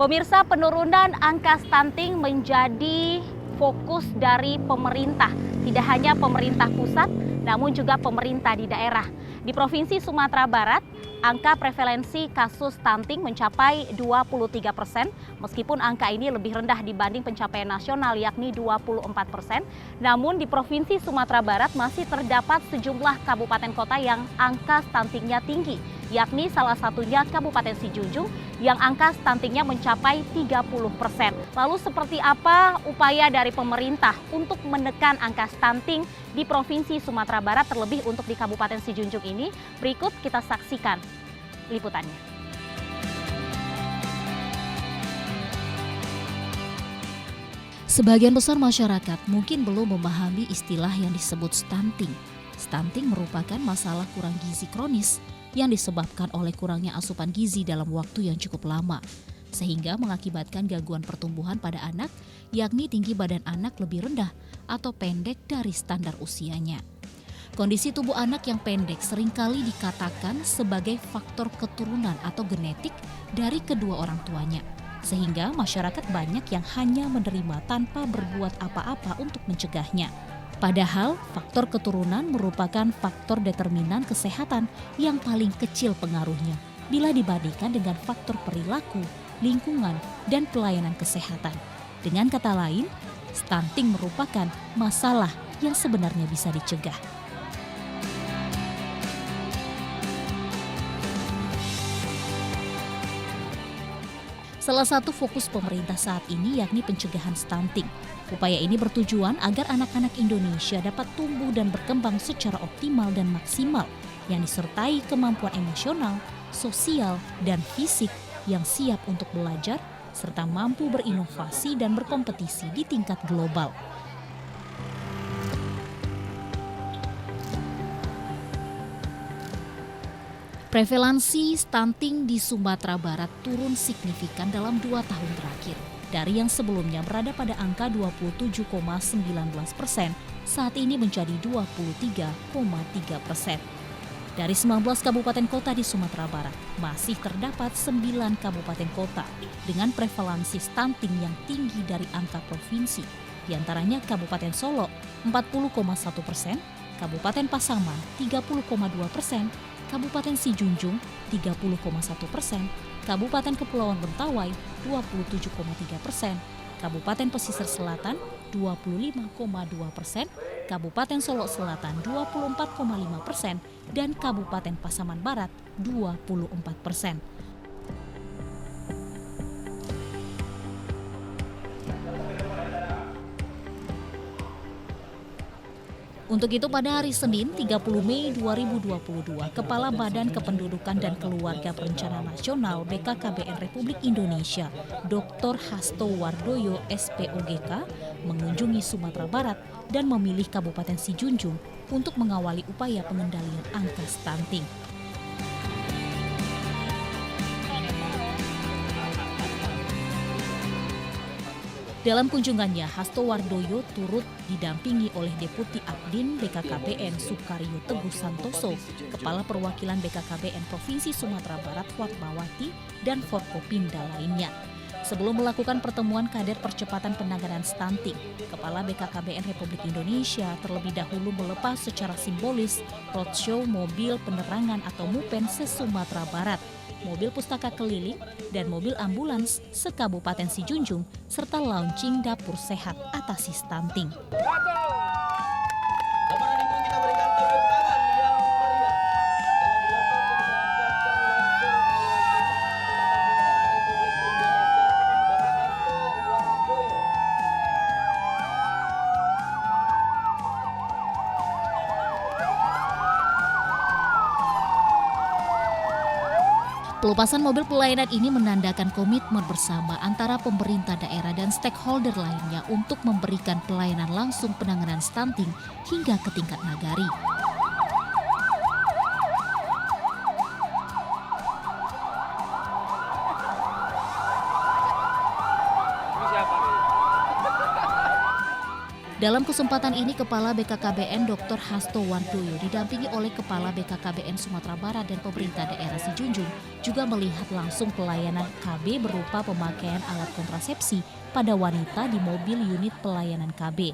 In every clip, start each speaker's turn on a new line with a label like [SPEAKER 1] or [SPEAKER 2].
[SPEAKER 1] Pemirsa, penurunan angka stunting menjadi fokus dari pemerintah. Tidak hanya pemerintah pusat, namun juga pemerintah di daerah. Di Provinsi Sumatera Barat, angka prevalensi kasus stunting mencapai 23%, meskipun angka ini lebih rendah dibanding pencapaian nasional yakni 24%. Namun di Provinsi Sumatera Barat masih terdapat sejumlah kabupaten kota yang angka stuntingnya tinggi, yakni salah satunya Kabupaten Sijunjung yang angka stuntingnya mencapai 30%. Lalu seperti apa upaya dari pemerintah untuk menekan angka stunting di Provinsi Sumatera Barat, terlebih untuk di Kabupaten Sijunjung ini? Berikut kita saksikan liputannya.
[SPEAKER 2] Sebagian besar masyarakat mungkin belum memahami istilah yang disebut stunting. Stunting merupakan masalah kurang gizi kronis yang disebabkan oleh kurangnya asupan gizi dalam waktu yang cukup lama, sehingga mengakibatkan gangguan pertumbuhan pada anak, yakni tinggi badan anak lebih rendah atau pendek dari standar usianya. Kondisi tubuh anak yang pendek seringkali dikatakan sebagai faktor keturunan atau genetik dari kedua orang tuanya, sehingga masyarakat banyak yang hanya menerima tanpa berbuat apa-apa untuk mencegahnya. Padahal faktor keturunan merupakan faktor determinan kesehatan yang paling kecil pengaruhnya bila dibandingkan dengan faktor perilaku, lingkungan, dan pelayanan kesehatan. Dengan kata lain, stunting merupakan masalah yang sebenarnya bisa dicegah. Salah satu fokus pemerintah saat ini yakni pencegahan stunting. Upaya ini bertujuan agar anak-anak Indonesia dapat tumbuh dan berkembang secara optimal dan maksimal, yang disertai kemampuan emosional, sosial, dan fisik yang siap untuk belajar, serta mampu berinovasi dan berkompetisi di tingkat global. Prevalensi stunting di Sumatera Barat turun signifikan dalam 2 tahun terakhir. Dari yang sebelumnya berada pada angka 27,19%, saat ini menjadi 23,3%. Dari 19 kabupaten kota di Sumatera Barat, masih terdapat 9 kabupaten kota dengan prevalensi stunting yang tinggi dari angka provinsi. Di antaranya Kabupaten Solo 40,1%, Kabupaten Pasaman 30,2%, Kabupaten Sijunjung 30,1%, Kabupaten Kepulauan Mentawai 27,3%, Kabupaten Pesisir Selatan 25,2%, Kabupaten Solok Selatan 24,5%, dan Kabupaten Pasaman Barat 24%. Untuk itu pada hari Senin 30 Mei 2022, Kepala Badan Kependudukan dan Keluarga Berencana Nasional BKKBN Republik Indonesia, Dr. Hasto Wardoyo SPOGK, mengunjungi Sumatera Barat dan memilih Kabupaten Sijunjung untuk mengawali upaya pengendalian angka stunting. Dalam kunjungannya, Hasto Wardoyo turut didampingi oleh Deputi Abdin BKKBN Sukaryo Teguh Santoso, Kepala Perwakilan BKKBN Provinsi Sumatera Barat Fatmawati, dan Forkopimda lainnya. Sebelum melakukan pertemuan kader percepatan penanganan stunting, Kepala BKKBN Republik Indonesia terlebih dahulu melepas secara simbolis roadshow mobil penerangan atau MUPEN se-Sumatera Barat, mobil pustaka keliling, dan mobil ambulans se-Kabupaten Sijunjung, serta launching dapur sehat atasi stunting. Pelepasan mobil pelayanan ini menandakan komitmen bersama antara pemerintah daerah dan stakeholder lainnya untuk memberikan pelayanan langsung penanganan stunting hingga ke tingkat nagari. Dalam kesempatan ini, Kepala BKKBN Dr. Hasto Wardoyo didampingi oleh Kepala BKKBN Sumatera Barat dan pemerintah daerah Sijunjung juga melihat langsung pelayanan KB berupa pemakaian alat kontrasepsi pada wanita di mobil unit pelayanan KB.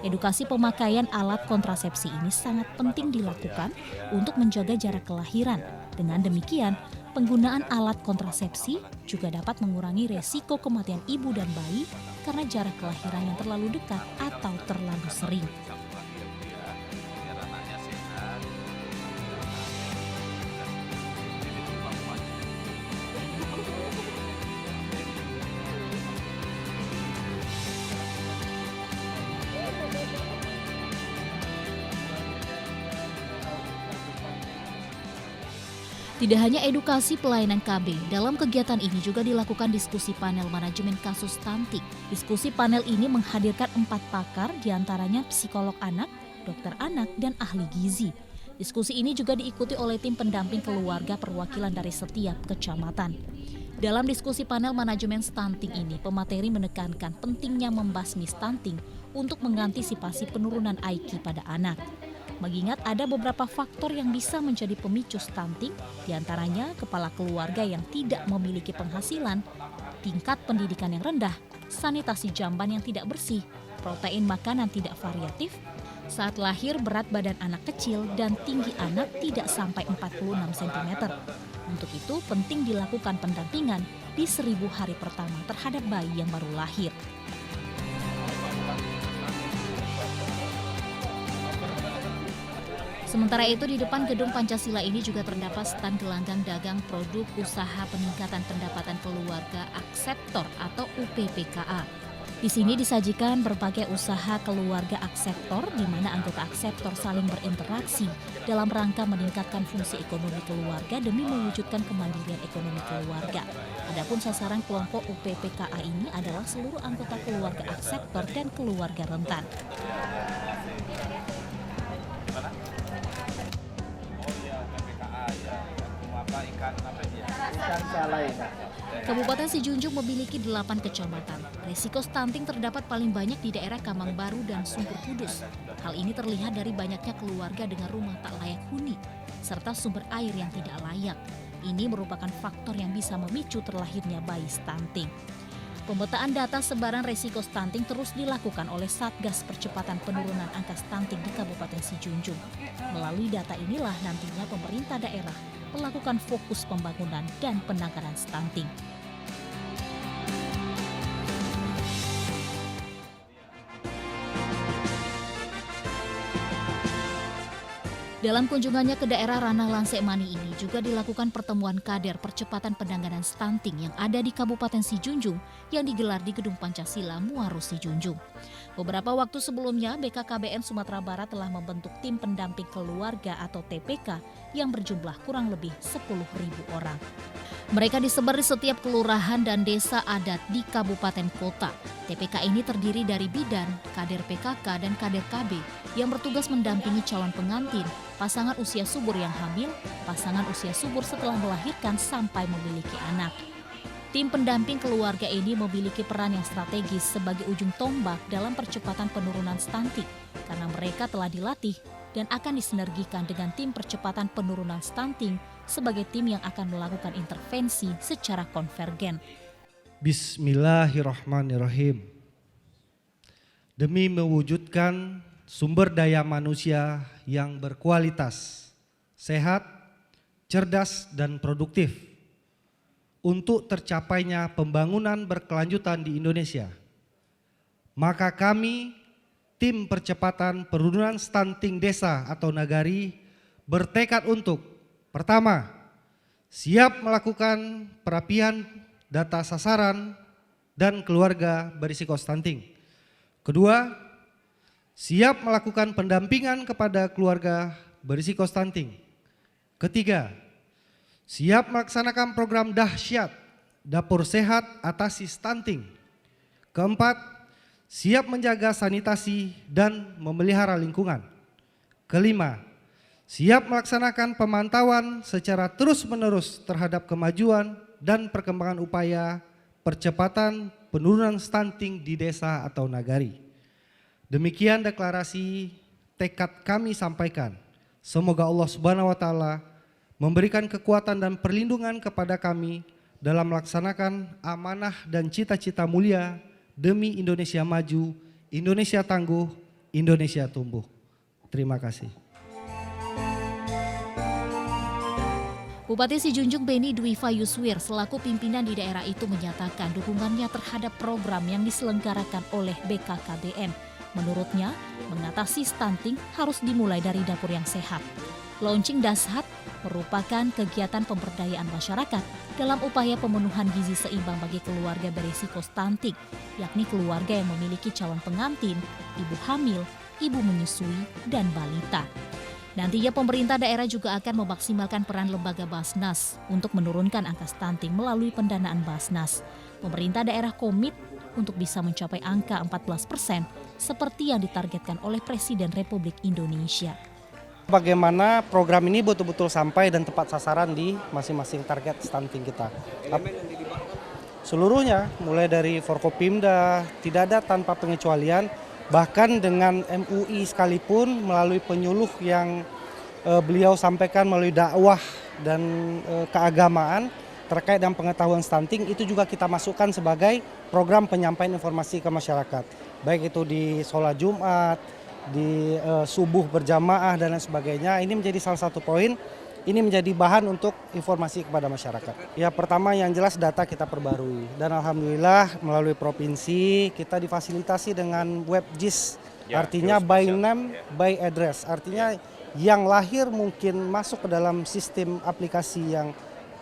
[SPEAKER 2] Edukasi pemakaian alat kontrasepsi ini sangat penting dilakukan untuk menjaga jarak kelahiran. Dengan demikian, penggunaan alat kontrasepsi juga dapat mengurangi resiko kematian ibu dan bayi karena jarak kelahiran yang terlalu dekat atau terlalu sering. Tidak hanya edukasi pelayanan KB, dalam kegiatan ini juga dilakukan diskusi panel manajemen kasus stunting. Diskusi panel ini menghadirkan 4 pakar, diantaranya psikolog anak, dokter anak, dan ahli gizi. Diskusi ini juga diikuti oleh tim pendamping keluarga perwakilan dari setiap kecamatan. Dalam diskusi panel manajemen stunting ini, pemateri menekankan pentingnya membasmi stunting untuk mengantisipasi penurunan IQ pada anak. Mengingat ada beberapa faktor yang bisa menjadi pemicu stunting, diantaranya kepala keluarga yang tidak memiliki penghasilan, tingkat pendidikan yang rendah, sanitasi jamban yang tidak bersih, protein makanan tidak variatif, saat lahir berat badan anak kecil dan tinggi anak tidak sampai 46 cm. Untuk itu penting dilakukan pendampingan di 1000 hari pertama terhadap bayi yang baru lahir. Sementara itu di depan gedung Pancasila ini juga terdapat stand gelanggang dagang produk usaha peningkatan pendapatan keluarga Akseptor atau UPPKA. Di sini disajikan berbagai usaha keluarga Akseptor di mana anggota Akseptor saling berinteraksi dalam rangka meningkatkan fungsi ekonomi keluarga demi mewujudkan kemandirian ekonomi keluarga. Adapun sasaran kelompok UPPKA ini adalah seluruh anggota keluarga Akseptor dan keluarga rentan. Kabupaten Sijunjung memiliki 8 kecamatan. Risiko stunting terdapat paling banyak di daerah Kamang Baru dan Sumber Kudus. Hal ini terlihat dari banyaknya keluarga dengan rumah tak layak huni, serta sumber air yang tidak layak. Ini merupakan faktor yang bisa memicu terlahirnya bayi stunting. Pemetaan data sebaran risiko stunting terus dilakukan oleh Satgas Percepatan Penurunan Angka Stunting di Kabupaten Sijunjung. Melalui data inilah nantinya pemerintah daerah melakukan fokus pembangunan dan penanganan stunting. Dalam kunjungannya ke daerah Ranah Lansekmani ini juga dilakukan pertemuan kader percepatan penanganan stunting yang ada di Kabupaten Sijunjung yang digelar di Gedung Pancasila, Muaro Sijunjung. Beberapa waktu sebelumnya, BKKBN Sumatera Barat telah membentuk tim pendamping keluarga atau TPK yang berjumlah kurang lebih 10.000 orang. Mereka disebar di setiap kelurahan dan desa adat di kabupaten kota. TPK ini terdiri dari bidan, kader PKK, dan kader KB yang bertugas mendampingi calon pengantin, pasangan usia subur yang hamil, pasangan usia subur setelah melahirkan sampai memiliki anak. Tim pendamping keluarga ini memiliki peran yang strategis sebagai ujung tombak dalam percepatan penurunan stunting karena mereka telah dilatih dan akan disinergikan dengan tim percepatan penurunan stunting sebagai tim yang akan melakukan intervensi secara konvergen.
[SPEAKER 3] Bismillahirrahmanirrahim. Demi mewujudkan sumber daya manusia yang berkualitas, sehat, cerdas, dan produktif untuk tercapainya pembangunan berkelanjutan di Indonesia, maka kami, tim percepatan penurunan stunting desa atau Nagari, bertekad untuk: pertama, siap melakukan perapian data sasaran dan keluarga berisiko stunting. Kedua, siap melakukan pendampingan kepada keluarga berisiko stunting. Ketiga, siap melaksanakan program dahsyat Dapur Sehat Atasi Stunting. Keempat, siap menjaga sanitasi dan memelihara lingkungan. Kelima, siap melaksanakan pemantauan secara terus-menerus terhadap kemajuan dan perkembangan upaya percepatan penurunan stunting di desa atau Nagari. Demikian deklarasi tekad kami sampaikan. Semoga Allah Subhanahu wa taala memberikan kekuatan dan perlindungan kepada kami dalam melaksanakan amanah dan cita-cita mulia demi Indonesia maju, Indonesia tangguh, Indonesia tumbuh. Terima kasih.
[SPEAKER 2] Bupati Sijunjung Beni Dwifa Yuswir selaku pimpinan di daerah itu menyatakan dukungannya terhadap program yang diselenggarakan oleh BKKBN. Menurutnya, mengatasi stunting harus dimulai dari dapur yang sehat. Launching Dashat merupakan kegiatan pemberdayaan masyarakat dalam upaya pemenuhan gizi seimbang bagi keluarga berisiko stunting, yakni keluarga yang memiliki calon pengantin, ibu hamil, ibu menyusui, dan balita. Nantinya pemerintah daerah juga akan memaksimalkan peran lembaga Basnas untuk menurunkan angka stunting melalui pendanaan Basnas. Pemerintah daerah komit untuk bisa mencapai angka 14% seperti yang ditargetkan oleh Presiden Republik Indonesia.
[SPEAKER 3] Bagaimana program ini betul-betul sampai dan tepat sasaran di masing-masing target stunting kita. Seluruhnya, mulai dari Forkopimda, tidak ada tanpa pengecualian. Bahkan dengan MUI sekalipun melalui penyuluh yang beliau sampaikan melalui dakwah dan keagamaan terkait dengan pengetahuan stunting, itu juga kita masukkan sebagai program penyampaian informasi ke masyarakat. Baik itu di sholat Jumat, di subuh berjamaah dan lain sebagainya. Ini menjadi salah satu poin, ini menjadi bahan untuk informasi kepada masyarakat. Ya, pertama yang jelas data kita perbarui, dan alhamdulillah melalui provinsi kita difasilitasi dengan web JIS, artinya by name, by address, artinya yang lahir mungkin masuk ke dalam sistem aplikasi yang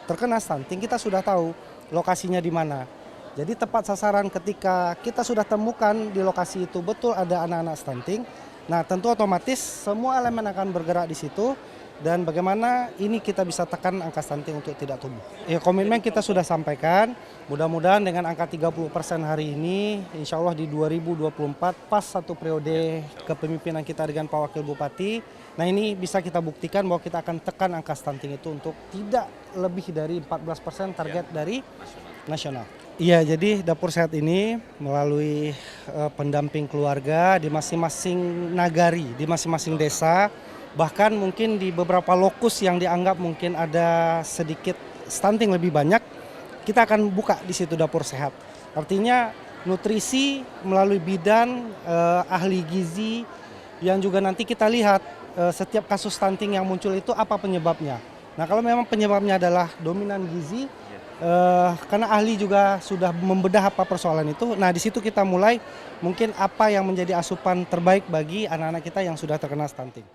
[SPEAKER 3] terkena stunting, kita sudah tahu lokasinya di mana. Jadi tepat sasaran ketika kita sudah temukan di lokasi itu betul ada anak-anak stunting, nah tentu otomatis semua elemen akan bergerak di situ. Dan bagaimana ini kita bisa tekan angka stunting untuk tidak tumbuh. Ya, komitmen kita sudah sampaikan, mudah-mudahan dengan angka 30% hari ini, insya Allah di 2024 pas satu periode kepemimpinan kita dengan Pak Wakil Bupati, nah ini bisa kita buktikan bahwa kita akan tekan angka stunting itu untuk tidak lebih dari 14% target dari nasional. Iya, jadi Dapur Sehat ini melalui pendamping keluarga di masing-masing nagari, di masing-masing desa, bahkan mungkin di beberapa lokus yang dianggap mungkin ada sedikit stunting lebih banyak, kita akan buka di situ Dapur Sehat. Artinya nutrisi melalui bidan, ahli gizi, yang juga nanti kita lihat setiap kasus stunting yang muncul itu apa penyebabnya. Nah kalau memang penyebabnya adalah dominan gizi, karena ahli juga sudah membedah apa persoalan itu, nah di situ kita mulai mungkin apa yang menjadi asupan terbaik bagi anak-anak kita yang sudah terkena stunting.